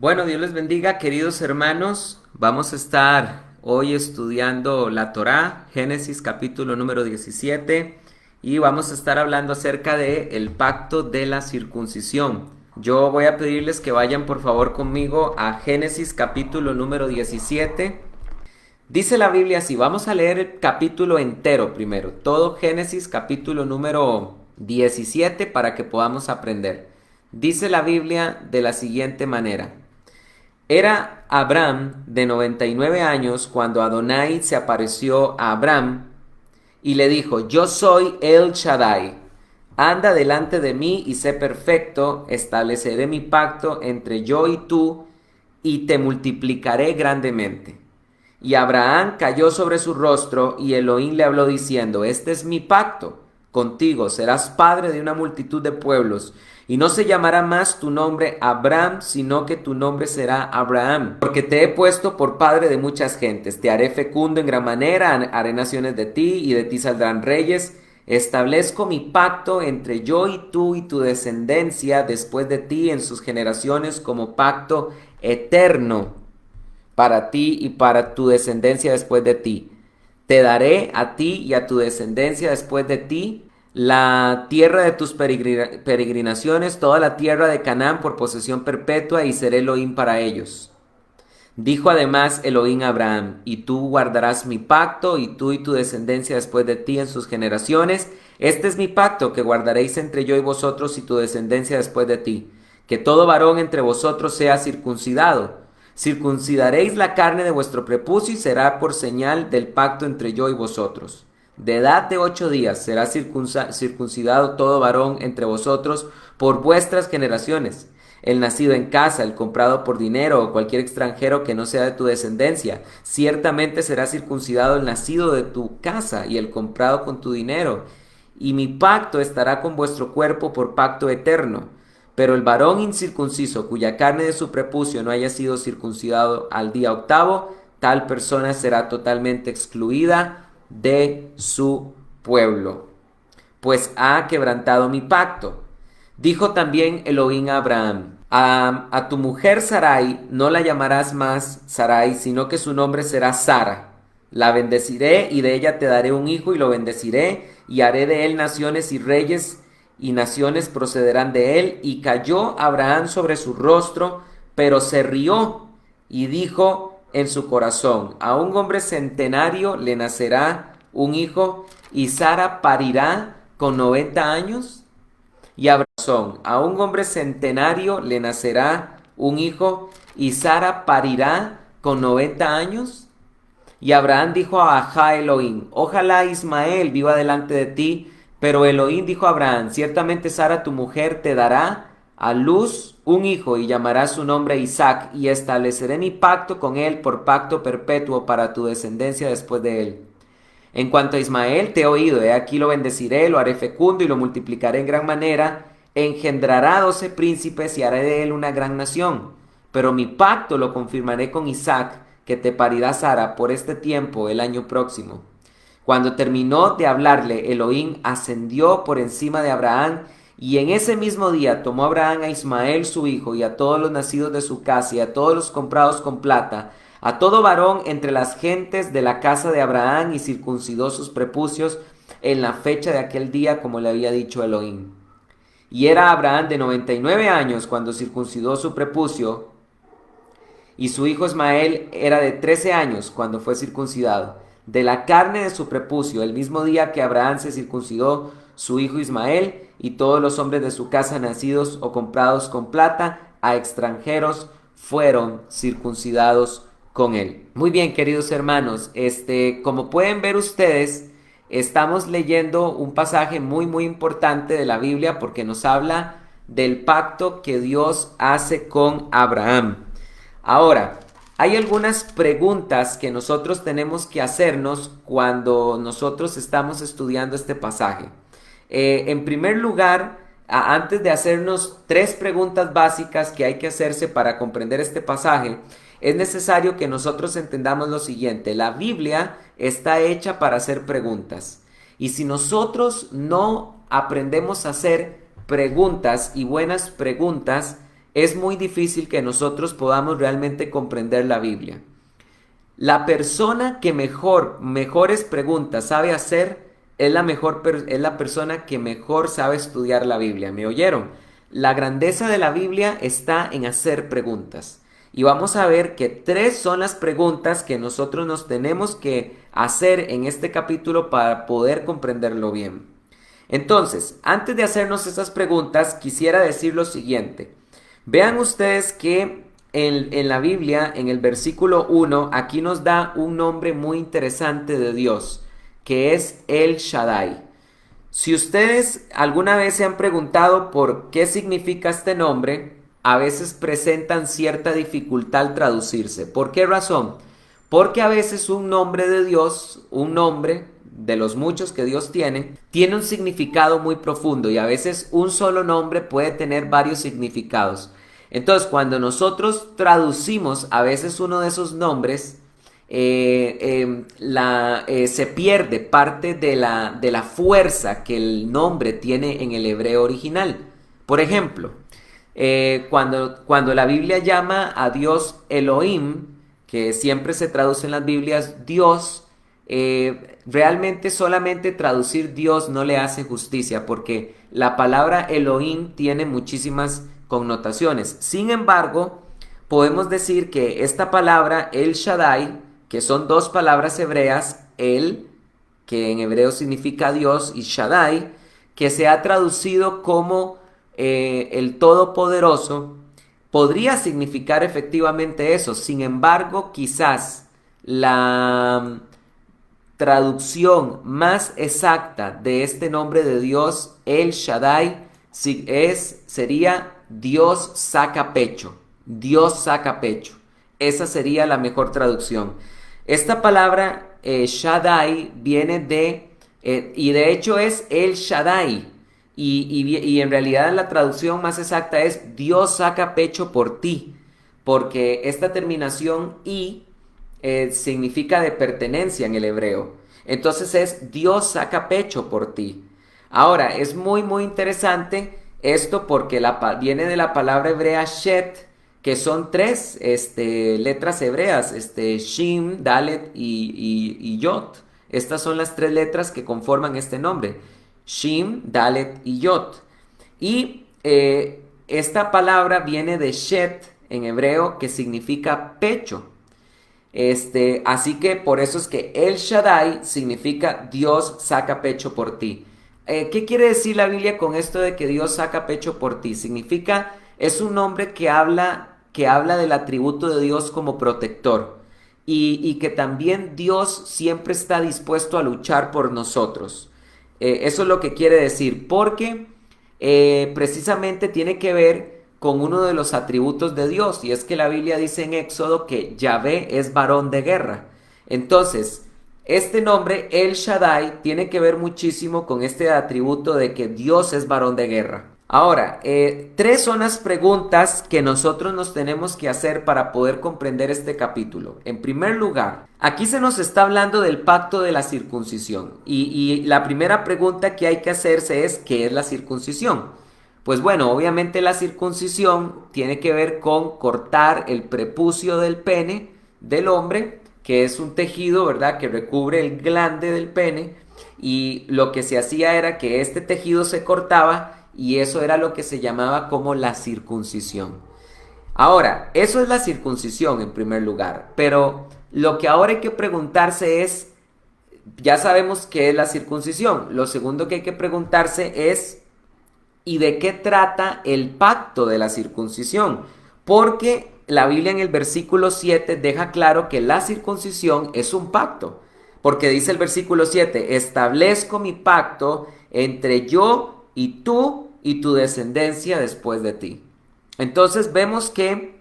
Bueno, Dios les bendiga, queridos hermanos. Vamos a estar hoy estudiando la Torá, Génesis capítulo número 17, y vamos a estar hablando acerca de el pacto de la circuncisión. Yo voy a pedirles que vayan por favor conmigo a Génesis capítulo número 17. Dice la Biblia así, vamos a leer el capítulo entero primero, todo Génesis capítulo número 17 para que podamos aprender. Dice la Biblia de la siguiente manera. Era Abraham de 99 años cuando Adonai se apareció a Abraham y le dijo, yo soy El Shaddai, anda delante de mí y sé perfecto, estableceré mi pacto entre yo y tú y te multiplicaré grandemente. Y Abraham cayó sobre su rostro y Elohim le habló diciendo, este es mi pacto contigo, serás padre de una multitud de pueblos, y no se llamará más tu nombre Abraham, sino que tu nombre será Abraham, porque te he puesto por padre de muchas gentes, te haré fecundo en gran manera, haré naciones de ti, y de ti saldrán reyes. Establezco mi pacto entre yo y tú y tu descendencia después de ti en sus generaciones como pacto eterno para ti y para tu descendencia después de ti. Te daré a ti y a tu descendencia después de ti la tierra de tus peregrinaciones, toda la tierra de Canaán por posesión perpetua, y seré Elohim para ellos. Dijo además Elohim a Abraham, y tú guardarás mi pacto, y tú y tu descendencia después de ti en sus generaciones. Este es mi pacto que guardaréis entre yo y vosotros y tu descendencia después de ti, que todo varón entre vosotros sea circuncidado. Circuncidaréis la carne de vuestro prepucio y será por señal del pacto entre yo y vosotros. De edad de 8 días será circuncidado todo varón entre vosotros por vuestras generaciones. El nacido en casa, el comprado por dinero o cualquier extranjero que no sea de tu descendencia, ciertamente será circuncidado el nacido de tu casa y el comprado con tu dinero. Y mi pacto estará con vuestro cuerpo por pacto eterno. Pero el varón incircunciso, cuya carne de su prepucio no haya sido circuncidado al día octavo, tal persona será totalmente excluida de su pueblo, pues ha quebrantado mi pacto. Dijo también Elohim a Abraham, a tu mujer Sarai no la llamarás más Sarai, sino que su nombre será Sara. La bendeciré y de ella te daré un hijo y lo bendeciré y haré de él naciones y reyes y naciones procederán de él. Y cayó Abraham sobre su rostro, pero se rió y dijo en su corazón, a un hombre centenario le nacerá un hijo y Sara parirá con 90 años. Y Abraham, a un hombre centenario le nacerá un hijo y Sara parirá con 90 años. Y Abraham dijo a Elohim, ojalá Ismael viva delante de ti. Pero Elohim dijo a Abraham, ciertamente Sara tu mujer te dará a luz un hijo y llamará su nombre Isaac, y estableceré mi pacto con él por pacto perpetuo para tu descendencia después de él. En cuanto a Ismael, te he oído, he aquí lo bendeciré, lo haré fecundo y lo multiplicaré en gran manera, engendrará 12 príncipes y haré de él una gran nación. Pero mi pacto lo confirmaré con Isaac, que te parirá Sara por este tiempo el año próximo. Cuando terminó de hablarle, Elohim ascendió por encima de Abraham, y en ese mismo día tomó Abraham a Ismael su hijo, y a todos los nacidos de su casa, y a todos los comprados con plata, a todo varón entre las gentes de la casa de Abraham, y circuncidó sus prepucios en la fecha de aquel día, como le había dicho Elohim. Y era Abraham de 99 años cuando circuncidó su prepucio, y su hijo Ismael era de 13 años cuando fue circuncidado. De la carne de su prepucio, el mismo día que Abraham se circuncidó su hijo Ismael, y todos los hombres de su casa nacidos o comprados con plata a extranjeros fueron circuncidados con él. Muy bien, queridos hermanos, como pueden ver ustedes, estamos leyendo un pasaje muy importante de la Biblia porque nos habla del pacto que Dios hace con Abraham. Ahora, hay algunas preguntas que nosotros tenemos que hacernos cuando nosotros estamos estudiando este pasaje. En primer lugar, antes de hacernos 3 preguntas básicas que hay que hacerse para comprender este pasaje, es necesario que nosotros entendamos lo siguiente. La Biblia está hecha para hacer preguntas. Y si nosotros no aprendemos a hacer preguntas y buenas preguntas, es muy difícil que nosotros podamos realmente comprender la Biblia. La persona que mejores preguntas sabe hacer es la persona que mejor sabe estudiar la Biblia. ¿Me oyeron? La grandeza de la Biblia está en hacer preguntas. Y vamos a ver que tres son las preguntas que nosotros nos tenemos que hacer en este capítulo para poder comprenderlo bien. Entonces, antes de hacernos esas preguntas, quisiera decir lo siguiente. Vean ustedes que en la Biblia, en el versículo 1, aquí nos da un nombre muy interesante de Dios, que es El Shaddai. Si ustedes alguna vez se han preguntado por qué significa este nombre, a veces presentan cierta dificultad al traducirse. ¿Por qué razón? Porque a veces un nombre de Dios, un nombre de los muchos que Dios tiene un significado muy profundo y a veces un solo nombre puede tener varios significados. Entonces, cuando nosotros traducimos a veces uno de esos nombres, se pierde parte de la fuerza que el nombre tiene en el hebreo original. Por ejemplo, cuando la Biblia llama a Dios Elohim, que siempre se traduce en las Biblias Dios, realmente solamente traducir Dios no le hace justicia porque la palabra Elohim tiene muchísimas connotaciones. Sin embargo, podemos decir que esta palabra El Shaddai, que son dos palabras hebreas, El, que en hebreo significa Dios, y Shaddai, que se ha traducido como el Todopoderoso, podría significar efectivamente eso. Sin embargo, quizás la traducción más exacta de este nombre de Dios, El Shaddai, sería Dios saca pecho. Dios saca pecho. Esa sería la mejor traducción. Esta palabra Shaddai viene y de hecho es El Shaddai. Y en realidad la traducción más exacta es Dios saca pecho por ti. Porque esta terminación y significa de pertenencia en el hebreo. Entonces es Dios saca pecho por ti. Ahora, es muy interesante esto porque viene de la palabra hebrea Shet, que son tres letras hebreas, Shin, Dalet y Yod. Estas son las tres letras que conforman este nombre, Shin, Dalet y Yod. Y esta palabra viene de Shet en hebreo, que significa pecho. Así que por eso es que El Shaddai significa Dios saca pecho por ti. ¿Qué quiere decir la Biblia con esto de que Dios saca pecho por ti? Significa, es un nombre que habla del atributo de Dios como protector y que también Dios siempre está dispuesto a luchar por nosotros. Eso es lo que quiere decir, porque precisamente tiene que ver con uno de los atributos de Dios, y es que la Biblia dice en Éxodo que Yahvé es varón de guerra. Entonces, este nombre, El Shaddai, tiene que ver muchísimo con este atributo de que Dios es varón de guerra. Ahora, tres son las preguntas que nosotros nos tenemos que hacer para poder comprender este capítulo. En primer lugar, aquí se nos está hablando del pacto de la circuncisión. Y la primera pregunta que hay que hacerse es, ¿qué es la circuncisión? Pues bueno, obviamente la circuncisión tiene que ver con cortar el prepucio del pene del hombre, que es un tejido, ¿verdad?, que recubre el glande del pene, y lo que se hacía era que este tejido se cortaba y eso era lo que se llamaba como la circuncisión. Ahora, eso es la circuncisión en primer lugar, pero lo que ahora hay que preguntarse es, ya sabemos qué es la circuncisión, lo segundo que hay que preguntarse es, ¿y de qué trata el pacto de la circuncisión? Porque la Biblia en el versículo 7 deja claro que la circuncisión es un pacto. Porque dice el versículo 7, establezco mi pacto entre yo y tu descendencia después de ti. Entonces vemos que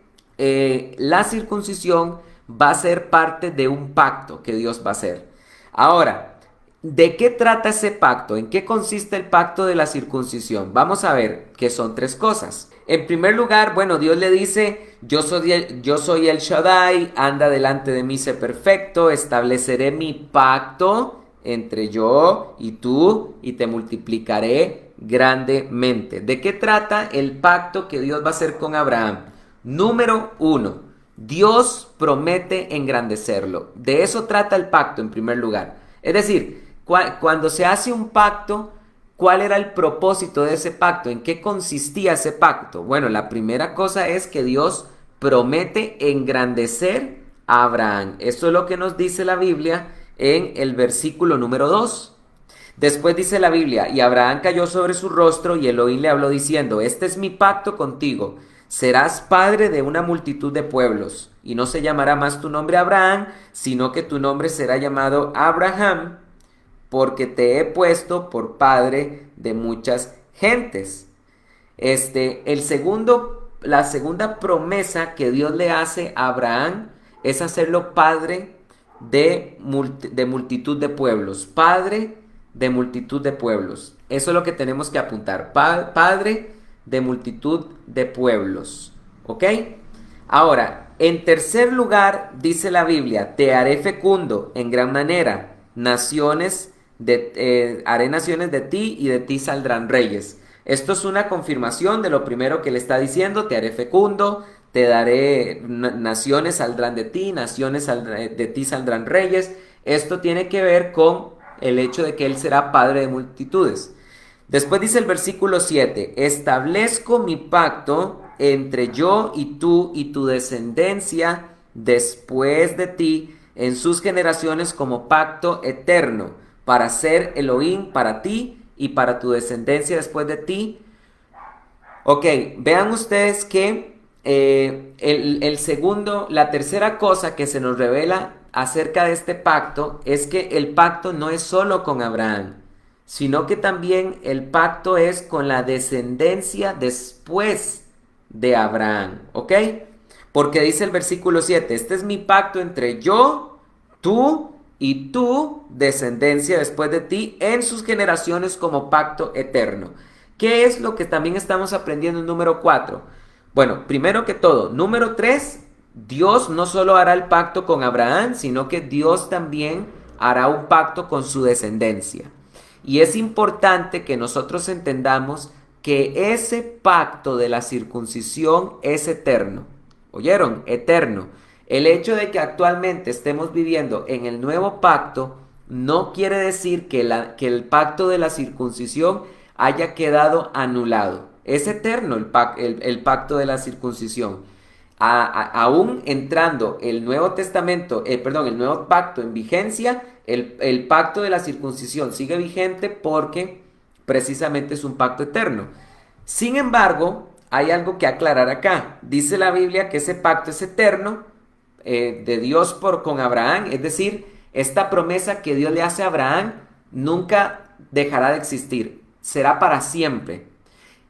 la circuncisión va a ser parte de un pacto que Dios va a hacer. Ahora, ¿de qué trata ese pacto? ¿En qué consiste el pacto de la circuncisión? Vamos a ver que son tres cosas. En primer lugar, bueno, Dios le dice, yo soy el Shaddai, anda delante de mí, sé perfecto, estableceré mi pacto entre yo y tú y te multiplicaré grandemente. ¿De qué trata el pacto que Dios va a hacer con Abraham? Número uno, Dios promete engrandecerlo. De eso trata el pacto en primer lugar. Es decir, cuando se hace un pacto, ¿cuál era el propósito de ese pacto? ¿En qué consistía ese pacto? Bueno, la primera cosa es que Dios promete engrandecer a Abraham. Esto es lo que nos dice la Biblia en el versículo número 2. Después dice la Biblia, y Abraham cayó sobre su rostro y Elohim le habló diciendo, este es mi pacto contigo, serás padre de una multitud de pueblos, y no se llamará más tu nombre Abraham, sino que tu nombre será llamado Abraham, porque te he puesto por padre de muchas gentes. La segunda promesa que Dios le hace a Abraham es hacerlo padre de multitud de pueblos. Padre de multitud de pueblos. Eso es lo que tenemos que apuntar. Padre de multitud de pueblos. ¿Ok? Ahora, en tercer lugar, dice la Biblia, te haré fecundo en gran manera. Haré naciones de ti y de ti saldrán reyes. Esto es una confirmación de lo primero que le está diciendo, te haré fecundo, te daré, naciones saldrán de ti, naciones de ti saldrán reyes. Esto tiene que ver con el hecho de que él será padre de multitudes. Después dice el versículo 7, establezco mi pacto entre yo y tu descendencia después de ti en sus generaciones como pacto eterno, para ser Elohim para ti y para tu descendencia después de ti. Ok, vean ustedes que la tercera cosa que se nos revela acerca de este pacto es que el pacto no es solo con Abraham, sino que también el pacto es con la descendencia después de Abraham, ¿ok? Porque dice el versículo 7, este es mi pacto entre yo, tú y tu descendencia después de ti en sus generaciones como pacto eterno. ¿Qué es lo que también estamos aprendiendo en número 4? Bueno, primero que todo, número 3, Dios no solo hará el pacto con Abraham, sino que Dios también hará un pacto con su descendencia. Y es importante que nosotros entendamos que ese pacto de la circuncisión es eterno. ¿Oyeron? Eterno. El hecho de que actualmente estemos viviendo en el nuevo pacto no quiere decir que el pacto de la circuncisión haya quedado anulado. Es eterno el pacto de la circuncisión. Aún entrando el Nuevo Testamento, el Nuevo Pacto en vigencia, el pacto de la circuncisión sigue vigente porque precisamente es un pacto eterno. Sin embargo, hay algo que aclarar acá. Dice la Biblia que ese pacto es eterno de Dios con Abraham, es decir, esta promesa que Dios le hace a Abraham nunca dejará de existir, será para siempre.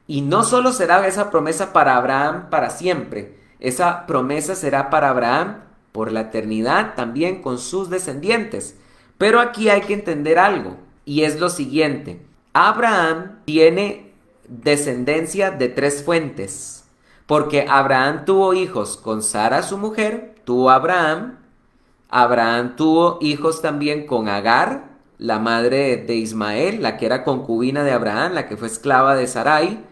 Y no solo será esa promesa para Abraham para siempre, esa promesa será para Abraham por la eternidad también con sus descendientes. Pero aquí hay que entender algo, y es lo siguiente. Abraham tiene descendencia de 3 fuentes, porque Abraham tuvo hijos con Sara su mujer, tuvo Abraham tuvo hijos también con Agar, la madre de Ismael, la que era concubina de Abraham, la que fue esclava de Sarai.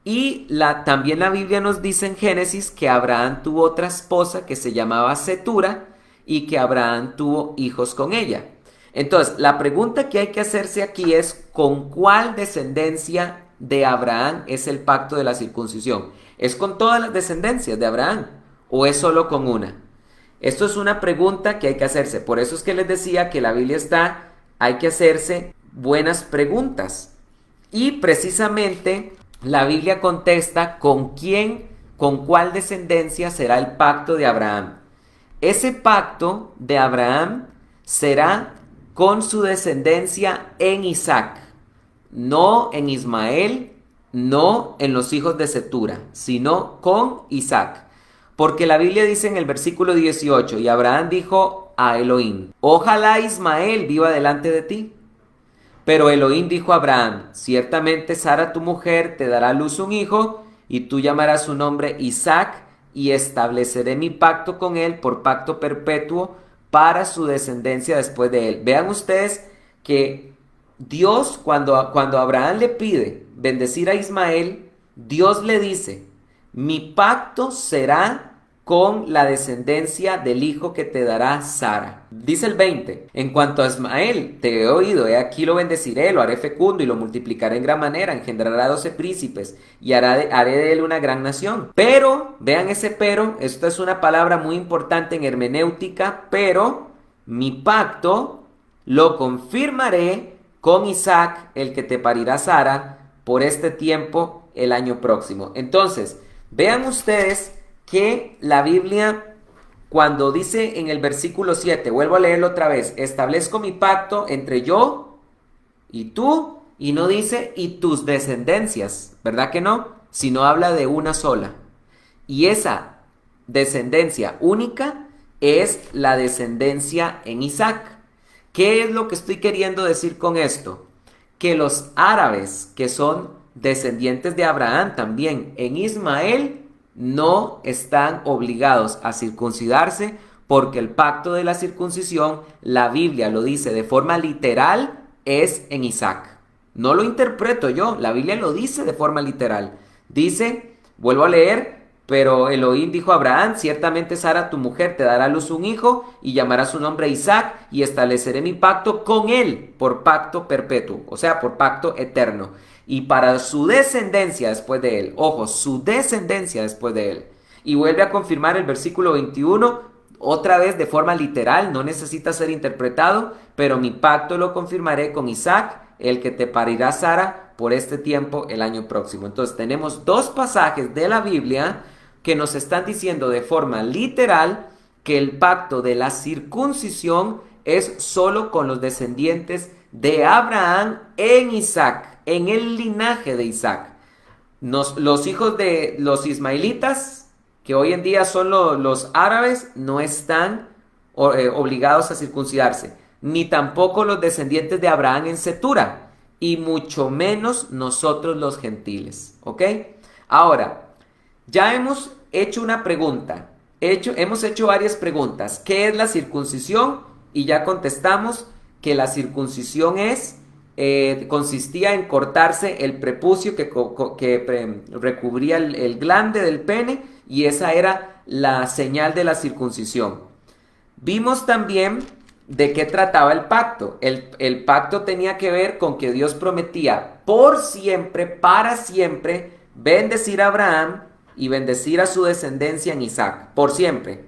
Y también la Biblia nos dice en Génesis que Abraham tuvo otra esposa que se llamaba Cetura y que Abraham tuvo hijos con ella. Entonces, la pregunta que hay que hacerse aquí es, ¿con cuál descendencia de Abraham es el pacto de la circuncisión? ¿Es con todas las descendencias de Abraham o es solo con una? Esto es una pregunta que hay que hacerse. Por eso es que les decía que la Biblia hay que hacerse buenas preguntas. Y precisamente la Biblia contesta con cuál descendencia será el pacto de Abraham. Ese pacto de Abraham será con su descendencia en Isaac, no en Ismael, no en los hijos de Cetura, sino con Isaac. Porque la Biblia dice en el versículo 18, y Abraham dijo a Elohim, ojalá Ismael viva delante de ti. Pero Elohim dijo a Abraham, ciertamente Sara tu mujer te dará a luz un hijo, y tú llamarás su nombre Isaac, y estableceré mi pacto con él por pacto perpetuo para su descendencia después de él. Vean ustedes que Dios, cuando Abraham le pide bendecir a Ismael, Dios le dice, mi pacto será con la descendencia del hijo que te dará Sara. Dice el 20, en cuanto a Ismael, te he oído, he aquí lo bendeciré, lo haré fecundo y lo multiplicaré en gran manera, engendrará 12 príncipes y haré de él una gran nación. Pero, vean ese pero, esto es una palabra muy importante en hermenéutica, pero mi pacto lo confirmaré con Isaac, el que te parirá Sara, por este tiempo el año próximo. Entonces, vean ustedes que la Biblia, cuando dice en el versículo 7, vuelvo a leerlo otra vez, establezco mi pacto entre yo y tú, y no dice y tus descendencias, ¿verdad que no? Sino habla de una sola. Y esa descendencia única es la descendencia en Isaac. ¿Qué es lo que estoy queriendo decir con esto? Que los árabes, que son descendientes de Abraham también en Ismael, no están obligados a circuncidarse porque el pacto de la circuncisión, la Biblia lo dice de forma literal, es en Isaac. No lo interpreto yo, la Biblia lo dice de forma literal. Dice, vuelvo a leer, pero Elohim dijo a Abraham, ciertamente Sara tu mujer te dará a luz un hijo y llamará su nombre Isaac y estableceré mi pacto con él por pacto perpetuo, o sea, por pacto eterno. Y para su descendencia después de él, ojo, su descendencia después de él. Y vuelve a confirmar el versículo 21, otra vez de forma literal, no necesita ser interpretado, pero mi pacto lo confirmaré con Isaac, el que te parirá Sara por este tiempo el año próximo. Entonces tenemos dos pasajes de la Biblia que nos están diciendo de forma literal que el pacto de la circuncisión es solo con los descendientes de Abraham en Isaac, en el linaje de Isaac. Los hijos de los ismaelitas, que hoy en día son los árabes, no están obligados a circuncidarse, ni tampoco los descendientes de Abraham en Cetura, y mucho menos nosotros los gentiles, ¿ok? Ahora, ya hemos hecho una pregunta, hemos hecho varias preguntas. ¿Qué es la circuncisión? Y ya contestamos que la circuncisión consistía en cortarse el prepucio que recubría el glande del pene, y esa era la señal de la circuncisión. Vimos también de qué trataba el pacto. El pacto tenía que ver con que Dios prometía por siempre, para siempre, bendecir a Abraham y bendecir a su descendencia en Isaac, por siempre.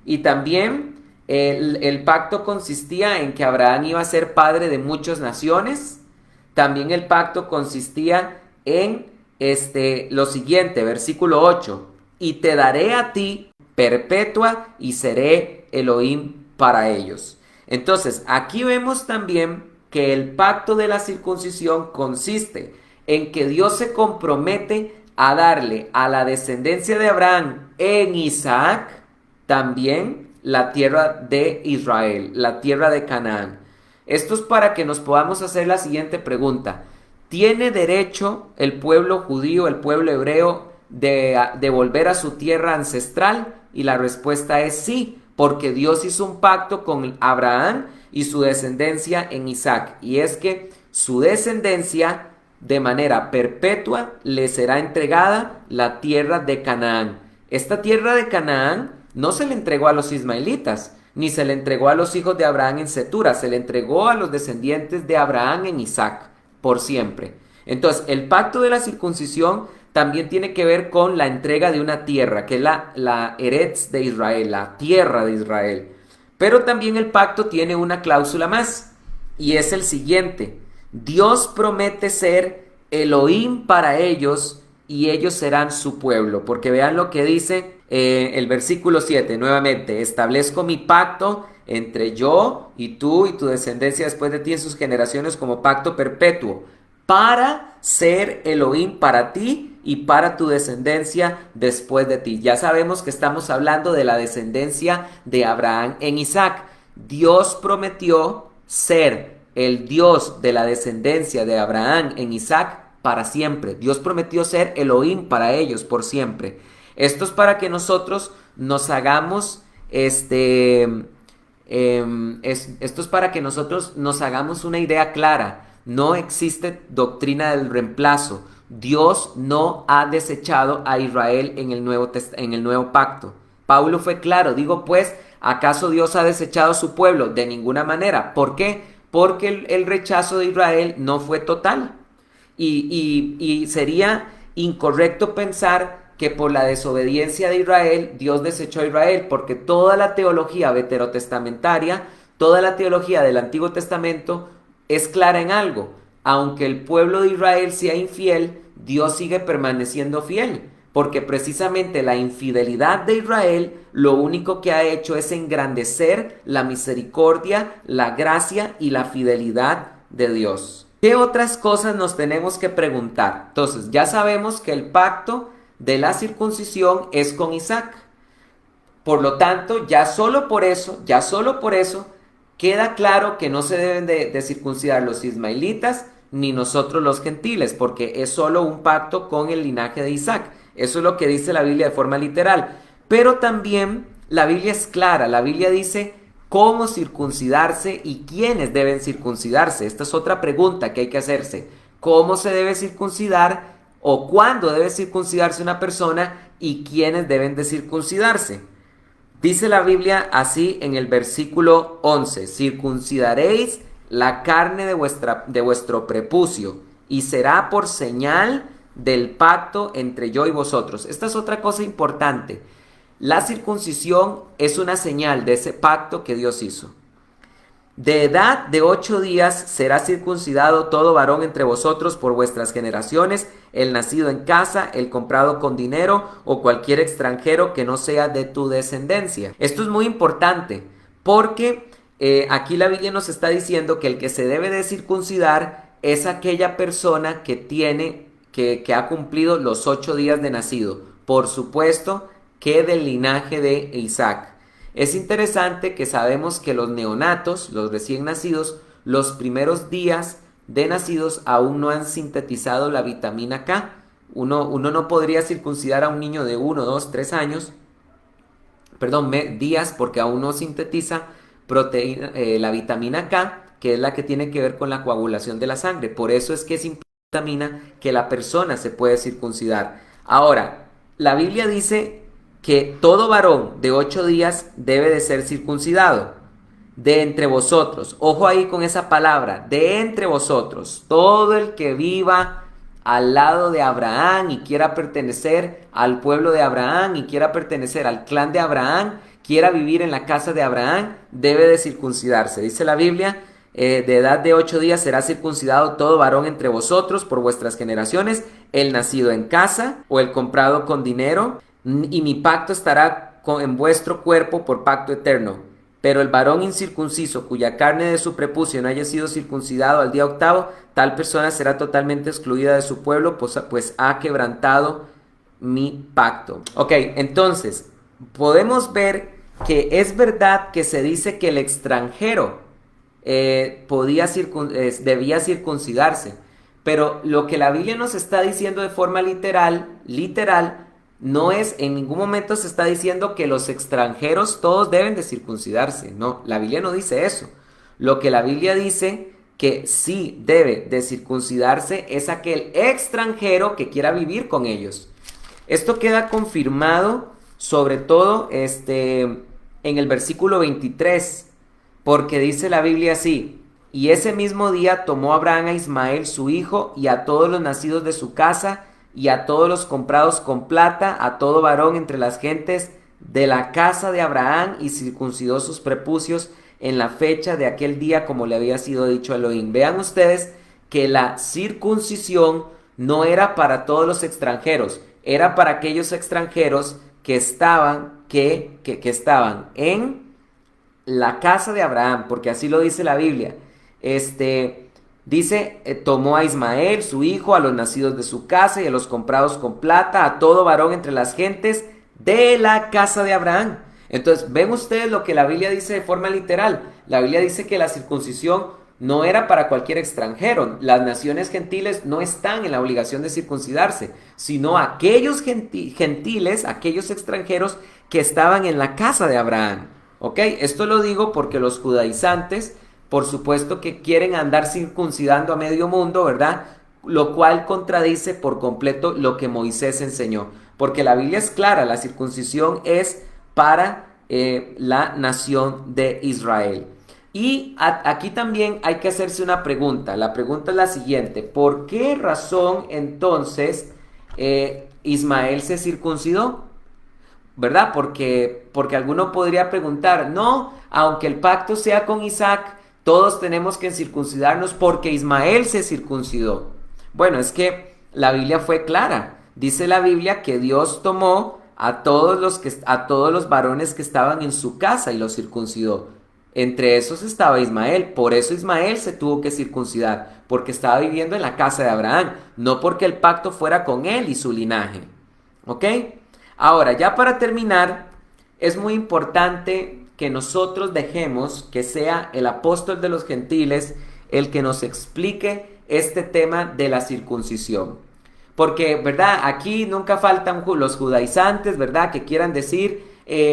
Y también el pacto consistía en que Abraham iba a ser padre de muchas naciones. También el pacto consistía en lo siguiente, versículo 8, y te daré a ti perpetua y seré Elohim para ellos. Entonces, aquí vemos también que el pacto de la circuncisión consiste en que Dios se compromete a darle a la descendencia de Abraham en Isaac también la tierra de Israel, la tierra de Canaán. Esto es para que nos podamos hacer la siguiente pregunta. ¿Tiene derecho el pueblo judío, el pueblo hebreo, de volver a su tierra ancestral? Y la respuesta es sí, porque Dios hizo un pacto con Abraham y su descendencia en Isaac. Y es que su descendencia, de manera perpetua, le será entregada la tierra de Canaán. Esta tierra de Canaán no se le entregó a los ismaelitas, ni se le entregó a los hijos de Abraham en Cetura, se le entregó a los descendientes de Abraham en Isaac, por siempre. Entonces, el pacto de la circuncisión también tiene que ver con la entrega de una tierra, que es la Eretz de Israel, la tierra de Israel. Pero también el pacto tiene una cláusula más, y es el siguiente: Dios promete ser Elohim para ellos, y ellos serán su pueblo. Porque vean lo que dice el versículo 7, nuevamente: establezco mi pacto entre yo y tú y tu descendencia después de ti en sus generaciones como pacto perpetuo, para ser Elohim para ti y para tu descendencia después de ti. Ya sabemos que estamos hablando de la descendencia de Abraham en Isaac. Dios prometió ser el Dios de la descendencia de Abraham en Isaac para siempre. Dios prometió ser Elohim para ellos por siempre. Esto es para que nosotros nos hagamos esto es para que nosotros nos hagamos una idea clara No existe doctrina del reemplazo. Dios no ha desechado a Israel en el nuevo pacto. Pablo fue claro, digo pues, ¿acaso Dios ha desechado a su pueblo? De ninguna manera. ¿Por qué? Porque el rechazo de Israel no fue total. Y sería incorrecto pensar que por la desobediencia de Israel, Dios desechó a Israel, porque toda la teología veterotestamentaria, toda la teología del Antiguo Testamento es clara en algo. Aunque el pueblo de Israel sea infiel, Dios sigue permaneciendo fiel, porque precisamente la infidelidad de Israel lo único que ha hecho es engrandecer la misericordia, la gracia y la fidelidad de Dios. ¿Qué otras cosas nos tenemos que preguntar? Entonces, ya sabemos que el pacto de la circuncisión es con Isaac. Por lo tanto, ya solo por eso, queda claro que no se deben de circuncidar los ismaelitas ni nosotros los gentiles, porque es solo un pacto con el linaje de Isaac. Eso es lo que dice la Biblia de forma literal. Pero también la Biblia es clara, la Biblia dice cómo circuncidarse y quiénes deben circuncidarse. Esta es otra pregunta que hay que hacerse. ¿Cómo se debe circuncidar o cuándo debe circuncidarse una persona y quiénes deben de circuncidarse? Dice la Biblia así en el versículo 11: circuncidaréis la carne de vuestro prepucio y será por señal del pacto entre yo y vosotros. Esta es otra cosa importante. La circuncisión es una señal de ese pacto que Dios hizo. De edad de 8 días será circuncidado todo varón entre vosotros por vuestras generaciones, el nacido en casa, el comprado con dinero o cualquier extranjero que no sea de tu descendencia. Esto es muy importante porque aquí la Biblia nos está diciendo que el que se debe de circuncidar es aquella persona que ha cumplido los 8 días de nacido. Por supuesto que del linaje de Isaac. Es interesante que sabemos que los neonatos, los recién nacidos, los primeros días de nacidos aún no han sintetizado la vitamina K. Uno no podría circuncidar a un niño de 1, 2, 3 años, días, porque aún no sintetiza la vitamina K, que es la que tiene que ver con la coagulación de la sangre. Por eso es que es vitamina que la persona se puede circuncidar. Ahora, la Biblia dice que todo varón de 8 días debe de ser circuncidado de entre vosotros. Ojo ahí con esa palabra, de entre vosotros. Todo el que viva al lado de Abraham y quiera pertenecer al pueblo de Abraham y quiera pertenecer al clan de Abraham, quiera vivir en la casa de Abraham, debe de circuncidarse. Dice la Biblia, de edad de 8 días será circuncidado todo varón entre vosotros por vuestras generaciones, el nacido en casa o el comprado con dinero, y mi pacto estará en vuestro cuerpo por pacto eterno. Pero el varón incircunciso, cuya carne de su prepucio no haya sido circuncidado al día 8º, tal persona será totalmente excluida de su pueblo, pues ha quebrantado mi pacto. Ok, entonces, podemos ver que es verdad que se dice que el extranjero debía circuncidarse, pero lo que la Biblia nos está diciendo de forma literal, no es, en ningún momento se está diciendo que los extranjeros todos deben de circuncidarse. No, la Biblia no dice eso. Lo que la Biblia dice que sí debe de circuncidarse es aquel extranjero que quiera vivir con ellos. Esto queda confirmado sobre todo en el versículo 23, porque dice la Biblia así: y ese mismo día tomó Abraham a Ismael su hijo y a todos los nacidos de su casa y a todos los comprados con plata, a todo varón entre las gentes de la casa de Abraham, y circuncidó sus prepucios en la fecha de aquel día, como le había sido dicho a Elohim. Vean ustedes que la circuncisión no era para todos los extranjeros, era para aquellos extranjeros que estaban en la casa de Abraham, porque así lo dice la Biblia. Dice, tomó a Ismael, su hijo, a los nacidos de su casa y a los comprados con plata, a todo varón entre las gentes de la casa de Abraham. Entonces, ven ustedes lo que la Biblia dice de forma literal. La Biblia dice que la circuncisión no era para cualquier extranjero. Las naciones gentiles no están en la obligación de circuncidarse, sino aquellos gentiles, aquellos extranjeros que estaban en la casa de Abraham. ¿Ok? Esto lo digo porque los judaizantes por supuesto que quieren andar circuncidando a medio mundo, ¿verdad? Lo cual contradice por completo lo que Moisés enseñó. Porque la Biblia es clara, la circuncisión es para la nación de Israel. Y aquí también hay que hacerse una pregunta. La pregunta es la siguiente: ¿por qué razón entonces Ismael se circuncidó? ¿Verdad? Porque alguno podría preguntar, no, aunque el pacto sea con Isaac, todos tenemos que circuncidarnos porque Ismael se circuncidó. Bueno, es que la Biblia fue clara. Dice la Biblia que Dios tomó a todos los varones que estaban en su casa y los circuncidó. Entre esos estaba Ismael. Por eso Ismael se tuvo que circuncidar, porque estaba viviendo en la casa de Abraham, no porque el pacto fuera con él y su linaje. ¿Ok? Ahora, ya para terminar, es muy importante que nosotros dejemos que sea el apóstol de los gentiles el que nos explique este tema de la circuncisión. Porque, ¿verdad? Aquí nunca faltan los judaizantes, ¿verdad? Que quieran decir,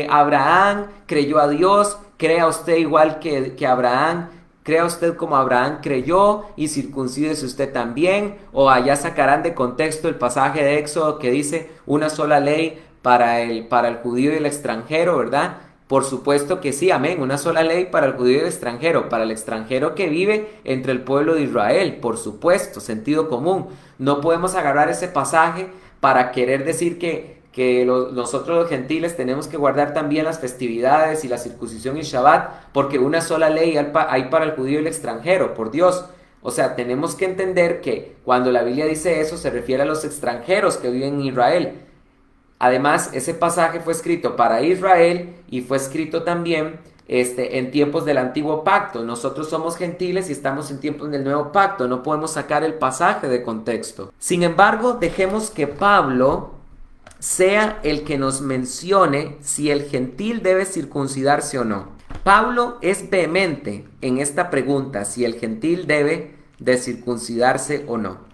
Abraham creyó a Dios, crea usted igual que Abraham, crea usted como Abraham creyó y circuncídese usted también. O allá sacarán de contexto el pasaje de Éxodo que dice una sola ley para el judío y el extranjero, ¿verdad? Por supuesto que sí, amén, una sola ley para el judío y el extranjero, para el extranjero que vive entre el pueblo de Israel, por supuesto, sentido común. No podemos agarrar ese pasaje para querer decir que nosotros los gentiles tenemos que guardar también las festividades y la circuncisión y Shabbat, porque una sola ley hay para el judío y el extranjero, por Dios. O sea, tenemos que entender que cuando la Biblia dice eso se refiere a los extranjeros que viven en Israel. Además, ese pasaje fue escrito para Israel y fue escrito también en tiempos del antiguo pacto. Nosotros somos gentiles y estamos en tiempos del nuevo pacto. No podemos sacar el pasaje de contexto. Sin embargo, dejemos que Pablo sea el que nos mencione si el gentil debe circuncidarse o no. Pablo es vehemente en esta pregunta, si el gentil debe de circuncidarse o no.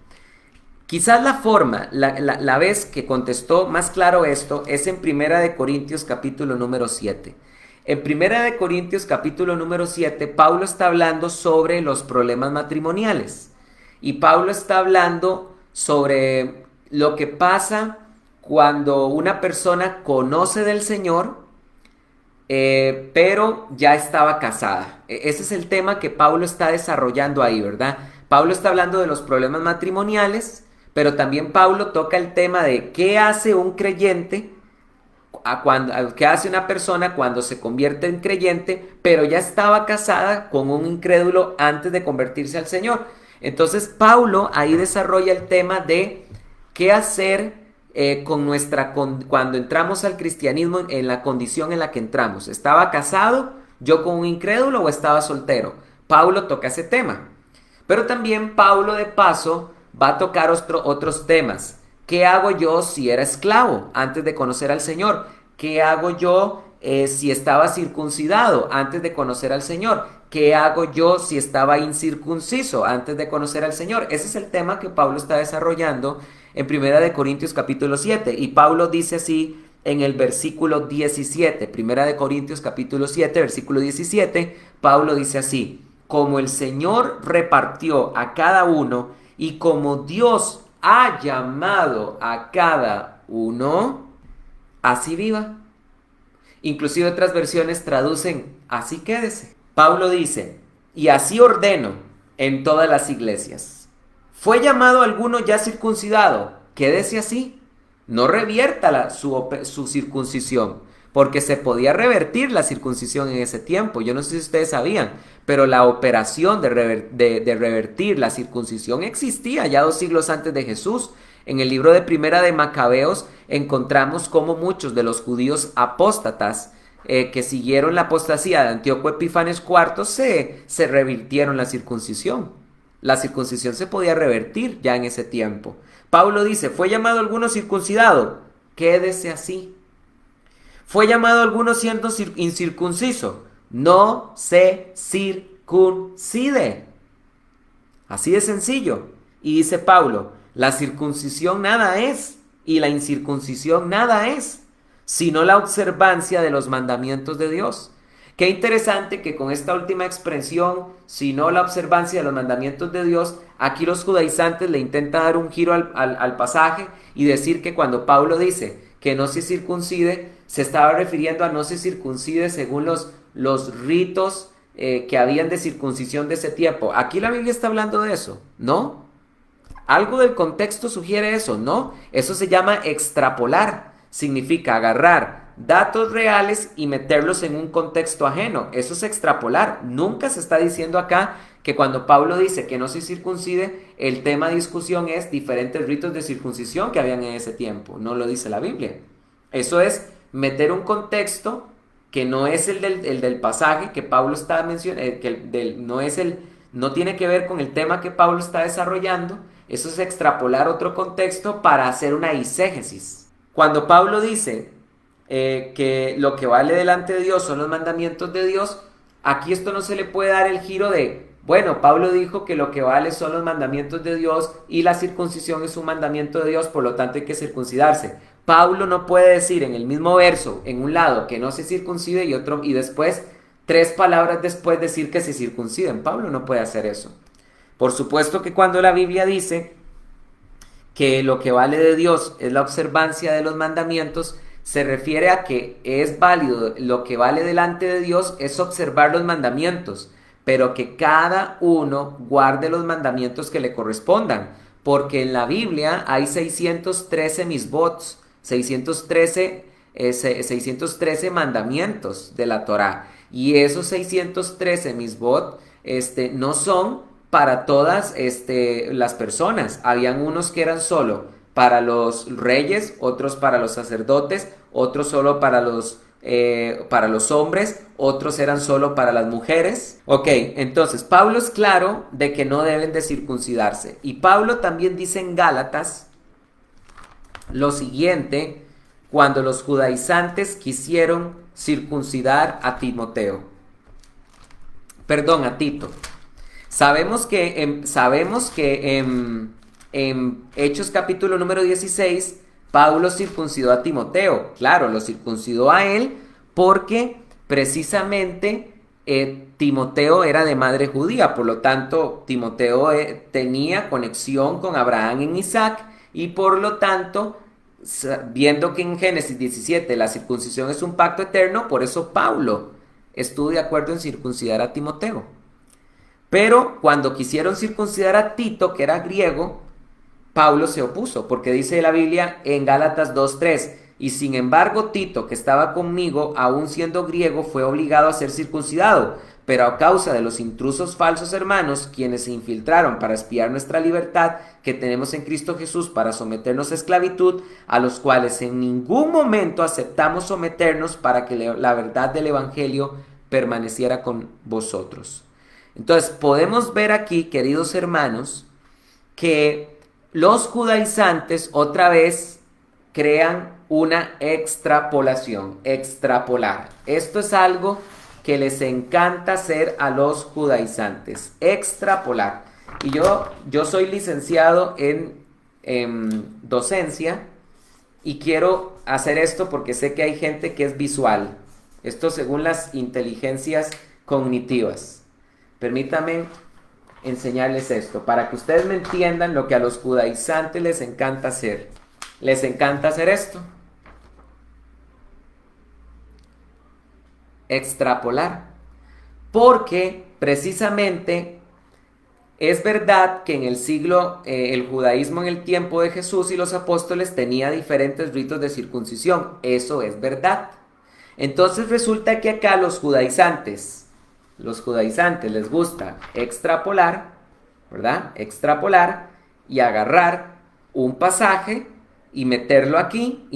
Quizás la forma, la vez que contestó más claro esto es en Primera de Corintios capítulo número 7. En Primera de Corintios capítulo número 7, Pablo está hablando sobre los problemas matrimoniales. Y Pablo está hablando sobre lo que pasa cuando una persona conoce del Señor, pero ya estaba casada. Ese es el tema que Pablo está desarrollando ahí, ¿verdad? Pablo está hablando de los problemas matrimoniales, pero también Pablo toca el tema de qué hace un creyente, qué hace una persona cuando se convierte en creyente, pero ya estaba casada con un incrédulo antes de convertirse al Señor. Entonces Pablo ahí desarrolla el tema de qué hacer cuando entramos al cristianismo en la condición en la que entramos. ¿Estaba casado yo con un incrédulo o estaba soltero? Pablo toca ese tema. Pero también Pablo de paso va a tocar otros temas. ¿Qué hago yo si era esclavo antes de conocer al Señor? ¿Qué hago yo si estaba circuncidado antes de conocer al Señor? ¿Qué hago yo si estaba incircunciso antes de conocer al Señor? Ese es el tema que Pablo está desarrollando en Primera de Corintios capítulo 7. Y Pablo dice así en el versículo 17. Primera de Corintios capítulo 7, versículo 17. Pablo dice así: como el Señor repartió a cada uno y como Dios ha llamado a cada uno, así viva. Inclusive otras versiones traducen, así quédese. Pablo dice, y así ordeno en todas las iglesias. ¿Fue llamado alguno ya circuncidado? Quédese así. No revierta su circuncisión, porque se podía revertir la circuncisión en ese tiempo. Yo no sé si ustedes sabían, pero la operación de revertir la circuncisión existía ya 2 siglos antes de Jesús. En el libro de Primera de Macabeos encontramos cómo muchos de los judíos apóstatas que siguieron la apostasía de Antíoco Epífanes IV se revirtieron la circuncisión. La circuncisión se podía revertir ya en ese tiempo. Pablo dice, ¿fue llamado alguno circuncidado? Quédese así. ¿Fue llamado alguno siendo incircunciso? No se circuncide. Así de sencillo. Y dice Pablo, la circuncisión nada es y la incircuncisión nada es, sino la observancia de los mandamientos de Dios. Qué interesante que con esta última expresión, sino la observancia de los mandamientos de Dios, aquí los judaizantes le intentan dar un giro al pasaje y decir que cuando Pablo dice que no se circuncide, se estaba refiriendo a no se circuncide según los ritos que habían de circuncisión de ese tiempo. Aquí la Biblia está hablando de eso, ¿no? Algo del contexto sugiere eso, ¿no? Eso se llama extrapolar. Significa agarrar datos reales y meterlos en un contexto ajeno. Eso es extrapolar. Nunca se está diciendo acá que cuando Pablo dice que no se circuncide, el tema de discusión es diferentes ritos de circuncisión que habían en ese tiempo. No lo dice la Biblia. Eso es meter un contexto que no es el del pasaje que Pablo está mencionando, no tiene que ver con el tema que Pablo está desarrollando. Eso es extrapolar otro contexto para hacer una eisegesis. Cuando Pablo dice que lo que vale delante de Dios son los mandamientos de Dios, aquí esto no se le puede dar el giro de, bueno, Pablo dijo que lo que vale son los mandamientos de Dios y la circuncisión es un mandamiento de Dios, por lo tanto hay que circuncidarse. Pablo no puede decir en el mismo verso, en un lado, que no se circuncide y después, 3 palabras después, decir que se circunciden. Pablo no puede hacer eso. Por supuesto que cuando la Biblia dice que lo que vale de Dios es la observancia de los mandamientos, se refiere a que es válido, lo que vale delante de Dios es observar los mandamientos, pero que cada uno guarde los mandamientos que le correspondan, porque en la Biblia hay 613 misbots, 613 mandamientos de la Torá, y esos 613 misbot no son para todas las personas. Habían unos que eran solo para los reyes, otros para los sacerdotes, otros solo para los hombres, otros eran solo para las mujeres. Ok, entonces Pablo es claro de que no deben de circuncidarse. Y Pablo también dice en Gálatas lo siguiente, cuando los judaizantes quisieron circuncidar a Timoteo. Perdón, a Tito. Sabemos que en Hechos capítulo número 16, Pablo circuncidó a Timoteo. Claro, lo circuncidó a él porque precisamente Timoteo era de madre judía. Por lo tanto, Timoteo tenía conexión con Abraham en Isaac y por lo tanto, viendo que en Génesis 17 la circuncisión es un pacto eterno, por eso Pablo estuvo de acuerdo en circuncidar a Timoteo. Pero cuando quisieron circuncidar a Tito, que era griego, Pablo se opuso, porque dice la Biblia en Gálatas 2:3, y sin embargo Tito, que estaba conmigo, aun siendo griego, fue obligado a ser circuncidado, pero a causa de los intrusos falsos hermanos, quienes se infiltraron para espiar nuestra libertad que tenemos en Cristo Jesús para someternos a esclavitud, a los cuales en ningún momento aceptamos someternos para que la verdad del Evangelio permaneciera con vosotros. Entonces podemos ver aquí, queridos hermanos, que los judaizantes otra vez crean una extrapolación, extrapolar. Esto es algo que les encanta hacer a los judaizantes, extrapolar. Y yo soy licenciado en docencia y quiero hacer esto porque sé que hay gente que es visual. Esto según las inteligencias cognitivas. Permítanme enseñarles esto, para que ustedes me entiendan lo que a los judaizantes les encanta hacer. Les encanta hacer esto. Extrapolar. Porque precisamente es verdad que en el el judaísmo en el tiempo de Jesús y los apóstoles tenía diferentes ritos de circuncisión. Eso es verdad. Entonces resulta que acá los judaizantes les gusta extrapolar, ¿verdad? Extrapolar y agarrar un pasaje y meterlo aquí,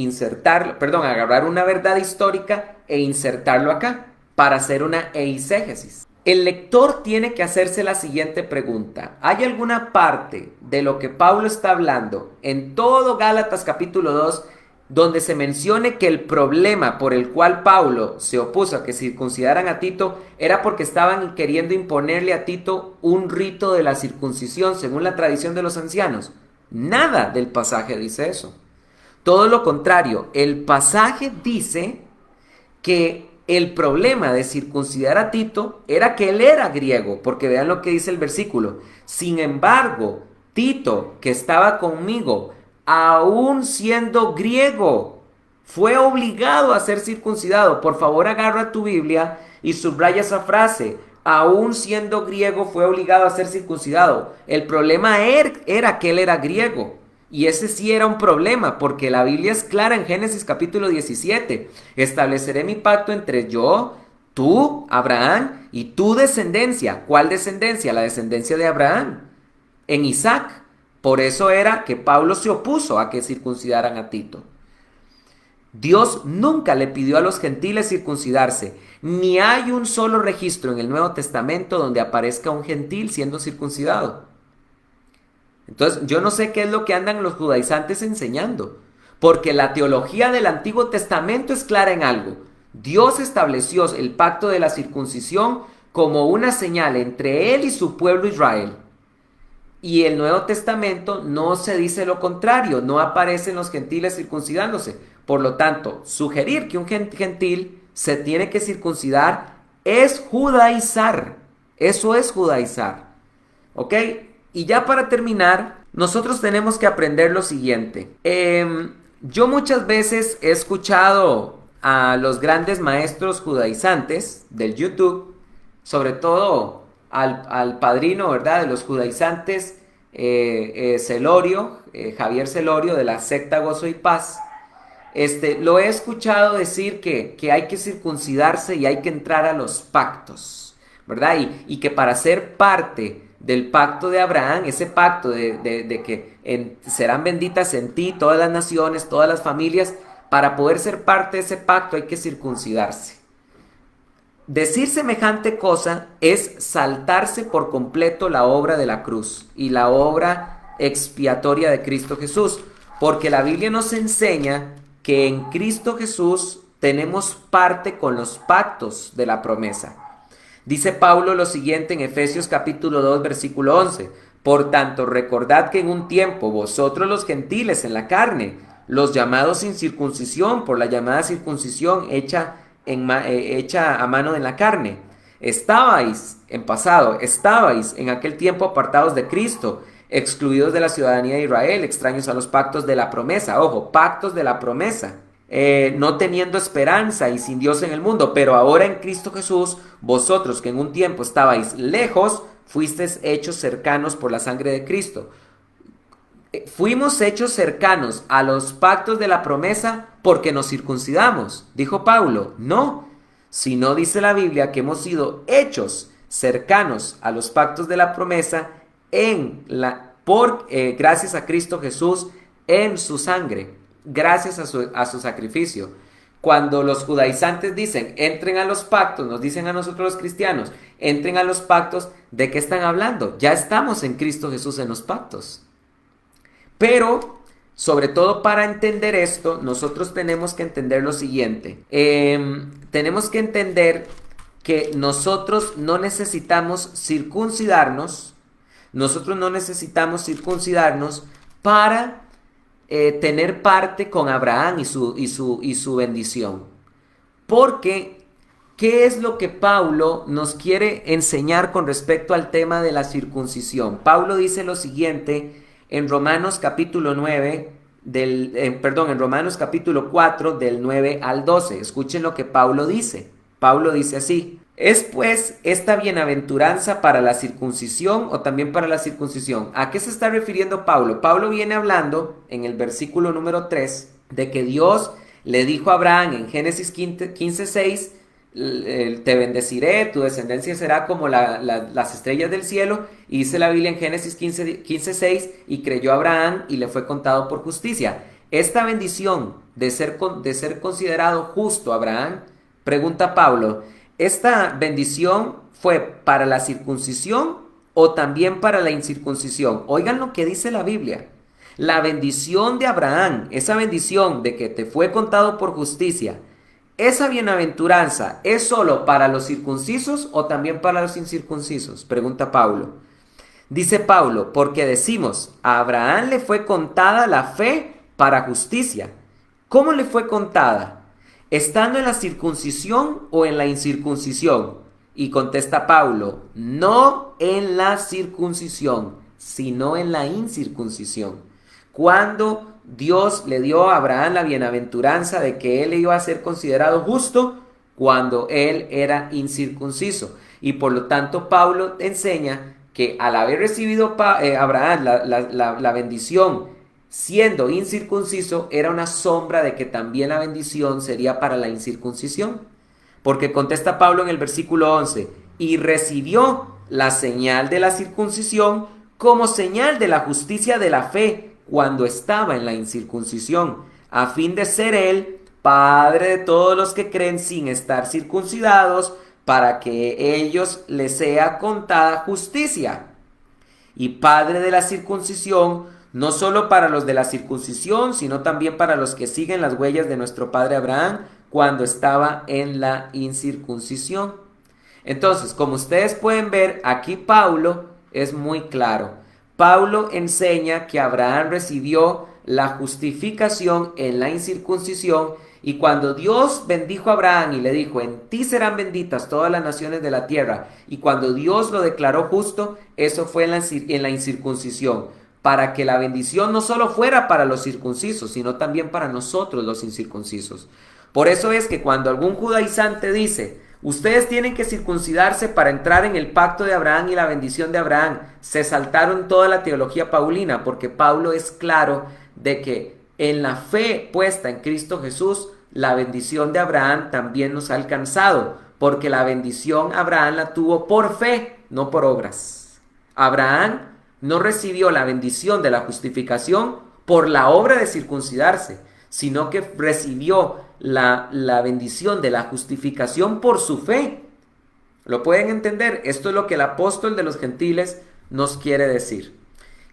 agarrar una verdad histórica e insertarlo acá para hacer una eisegesis. El lector tiene que hacerse la siguiente pregunta. ¿Hay alguna parte de lo que Pablo está hablando en todo Gálatas capítulo 2 donde se mencione que el problema por el cual Pablo se opuso a que circuncidaran a Tito era porque estaban queriendo imponerle a Tito un rito de la circuncisión según la tradición de los ancianos? Nada del pasaje dice eso. Todo lo contrario, el pasaje dice que El problema de circuncidar a Tito era que él era griego, porque vean lo que dice el versículo. Sin embargo, Tito, que estaba conmigo, aún siendo griego, fue obligado a ser circuncidado. Por favor, agarra tu Biblia y subraya esa frase. Aún siendo griego, fue obligado a ser circuncidado. El problema era que él era griego. Y ese sí era un problema, porque la Biblia es clara en Génesis capítulo 17. Estableceré mi pacto entre yo, tú, Abraham, y tu descendencia. ¿Cuál descendencia? La descendencia de Abraham, en Isaac. Por eso era que Pablo se opuso a que circuncidaran a Tito. Dios nunca le pidió a los gentiles circuncidarse, ni hay un solo registro en el Nuevo Testamento donde aparezca un gentil siendo circuncidado. Entonces, yo no sé qué es lo que andan los judaizantes enseñando, porque la teología del Antiguo Testamento es clara en algo. Dios estableció el pacto de la circuncisión como una señal entre él y su pueblo Israel. Y el Nuevo Testamento no se dice lo contrario, no aparecen los gentiles circuncidándose. Por lo tanto, sugerir que un gentil se tiene que circuncidar es judaizar. Eso es judaizar. ¿Ok? Y ya para terminar, nosotros tenemos que aprender lo siguiente. Yo muchas veces he escuchado a los grandes maestros judaizantes del YouTube, sobre todo al padrino, ¿verdad?, de los judaizantes, Celorio, Javier Celorio, de la secta Gozo y Paz. Lo he escuchado decir que hay que circuncidarse y hay que entrar a los pactos, ¿verdad? Y que para ser parte del pacto de Abraham, ese pacto de que serán benditas en ti todas las naciones, todas las familias, para poder ser parte de ese pacto hay que circuncidarse. Decir semejante cosa es saltarse por completo la obra de la cruz y la obra expiatoria de Cristo Jesús, porque la Biblia nos enseña que en Cristo Jesús tenemos parte con los pactos de la promesa. Dice Pablo lo siguiente en Efesios capítulo 2 versículo 11: por tanto, recordad que en un tiempo vosotros los gentiles en la carne, los llamados sin circuncisión por la llamada circuncisión hecha a mano en la carne, estabais en aquel tiempo apartados de Cristo, excluidos de la ciudadanía de Israel, extraños a los pactos de la promesa. Ojo, pactos de la promesa. No teniendo esperanza y sin Dios en el mundo, pero ahora en Cristo Jesús, vosotros que en un tiempo estabais lejos, fuisteis hechos cercanos por la sangre de Cristo. Fuimos hechos cercanos a los pactos de la promesa porque nos circuncidamos, dijo Pablo. No, sino dice la Biblia que hemos sido hechos cercanos a los pactos de la promesa gracias a Cristo Jesús en su sangre, gracias a su sacrificio. Cuando los judaizantes dicen entren a los pactos, nos dicen a nosotros los cristianos entren a los pactos, ¿de qué están hablando? Ya estamos en Cristo Jesús en los pactos. Pero, sobre todo para entender esto, nosotros tenemos que entender lo siguiente. Tenemos que entender que nosotros no necesitamos circuncidarnos. Nosotros no necesitamos circuncidarnos para tener parte con Abraham y su bendición. Porque, ¿qué es lo que Pablo nos quiere enseñar con respecto al tema de la circuncisión? Pablo dice lo siguiente en Romanos capítulo 4 del 9 al 12. Escuchen lo que Pablo dice. Pablo dice así: ¿es pues esta bienaventuranza para la circuncisión o también para la circuncisión? ¿A qué se está refiriendo Pablo? Pablo viene hablando en el versículo número 3 de que Dios le dijo a Abraham en Génesis 15:6: te bendeciré, tu descendencia será como las estrellas del cielo. Y dice la Biblia en Génesis 15:6: y creyó Abraham y le fue contado por justicia. Esta bendición de ser considerado justo Abraham, pregunta Pablo, ¿esta bendición fue para la circuncisión o también para la incircuncisión? Oigan lo que dice la Biblia. La bendición de Abraham, esa bendición de que te fue contado por justicia, ¿esa bienaventuranza es solo para los circuncisos o también para los incircuncisos? Pregunta Pablo. Dice Pablo, porque decimos, a Abraham le fue contada la fe para justicia. ¿Cómo le fue contada? ¿estando en la circuncisión o en la incircuncisión? Y contesta Pablo, no en la circuncisión, sino en la incircuncisión. Cuando Dios le dio a Abraham la bienaventuranza de que él iba a ser considerado justo cuando él era incircunciso. Y por lo tanto Pablo enseña que al haber recibido Abraham la bendición siendo incircunciso, era una sombra de que también la bendición sería para la incircuncisión. Porque contesta Pablo en el versículo 11, y recibió la señal de la circuncisión como señal de la justicia de la fe cuando estaba en la incircuncisión, a fin de ser él padre de todos los que creen sin estar circuncidados, para que ellos les sea contada justicia. Y padre de la circuncisión, no solo para los de la circuncisión, sino también para los que siguen las huellas de nuestro padre Abraham cuando estaba en la incircuncisión. Entonces, como ustedes pueden ver, aquí Pablo es muy claro. Pablo enseña que Abraham recibió la justificación en la incircuncisión, y cuando Dios bendijo a Abraham y le dijo, en ti serán benditas todas las naciones de la tierra, y cuando Dios lo declaró justo, eso fue en la incircuncisión, para que la bendición no solo fuera para los circuncisos, sino también para nosotros los incircuncisos. Por eso es que cuando algún judaizante dice, ustedes tienen que circuncidarse para entrar en el pacto de Abraham y la bendición de Abraham, se saltaron toda la teología paulina, porque Pablo es claro de que en la fe puesta en Cristo Jesús, la bendición de Abraham también nos ha alcanzado, porque la bendición Abraham la tuvo por fe, no por obras. Abraham no recibió la bendición de la justificación por la obra de circuncidarse, sino que recibió la bendición de la justificación por su fe. ¿Lo pueden entender? Esto es lo que el apóstol de los gentiles nos quiere decir.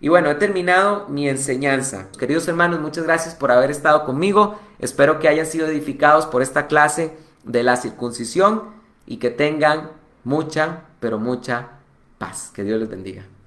Y bueno, he terminado mi enseñanza. Queridos hermanos, muchas gracias por haber estado conmigo. Espero que hayan sido edificados por esta clase de la circuncisión y que tengan mucha, pero mucha paz. Que Dios les bendiga.